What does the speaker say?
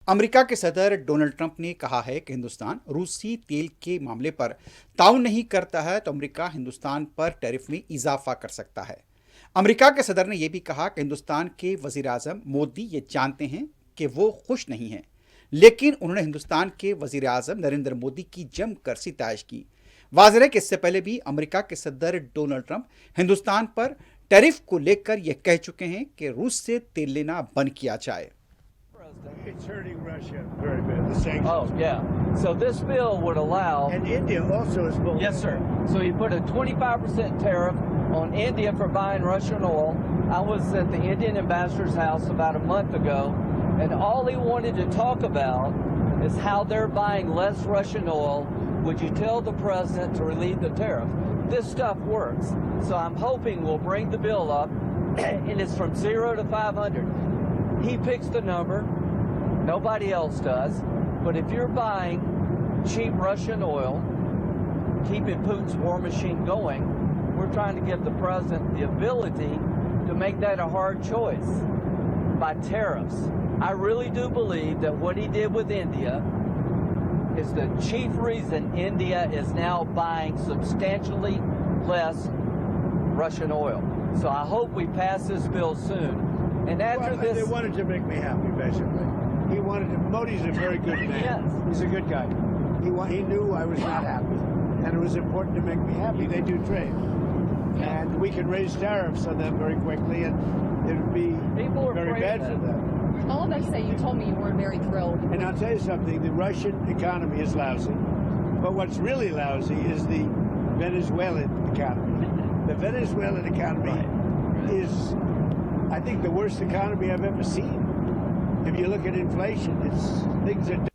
America के सदर Donald Trump ने कहा है कि हिंदुस्तान रूसी तेल के मामले पर ताउन नहीं करता है तो अमेरिका हिंदुस्तान पर टैरिफ में इजाफा कर सकता है। अमेरिका के सदर ने यह भी कहा कि हिंदुस्तान के वजीर आजम मोदी ये जानते हैं कि वो खुश नहीं हैं, लेकिन उन्होंने हिंदुस्तान के वजीर आजम नरेंद्र मोदी की जमकर सितारिश की। वाज़ेह है कि इससे पहले भी अमेरिका के सदर डोनाल्ड ट्रंप हिंदुस्तान पर टैरिफ को लेकर यह कह चुके हैं कि रूस से तेल लेना बंद किया जाए। It's hurting Russia very bad, the sanctions. Oh, yeah. So this bill would allow... And India also is bullying. Yes, sir. So you put a 25% tariff on India for buying Russian oil. I was at the Indian ambassador's house about a month ago, and all he wanted to talk about is how they're buying less Russian oil. Would you tell the president to relieve the tariff? This stuff works. So I'm hoping we'll bring the bill up, and it's from 0 to 500. He picks the number. Nobody else does. But if you're buying cheap Russian oil, keeping Putin's war machine going, we're trying to give the president the ability to make that a hard choice by tariffs. I really do believe that what he did with India is the chief reason India is now buying substantially less Russian oil. So I hope we pass this bill soon. And after They this... wanted to make me happy, basically. He wanted to... Modi's a very good man. Yes. He's a good guy. He knew I was not happy. And it was important to make me happy. They do trade. And we can raise tariffs on them very quickly, and it would be very bad for them. All of us say you told me you weren't very thrilled. And I'll tell you something, the Russian economy is lousy. But what's really lousy is the Venezuelan economy. The Venezuelan economy is, I think, the worst economy I've ever seen. If you look at inflation, things are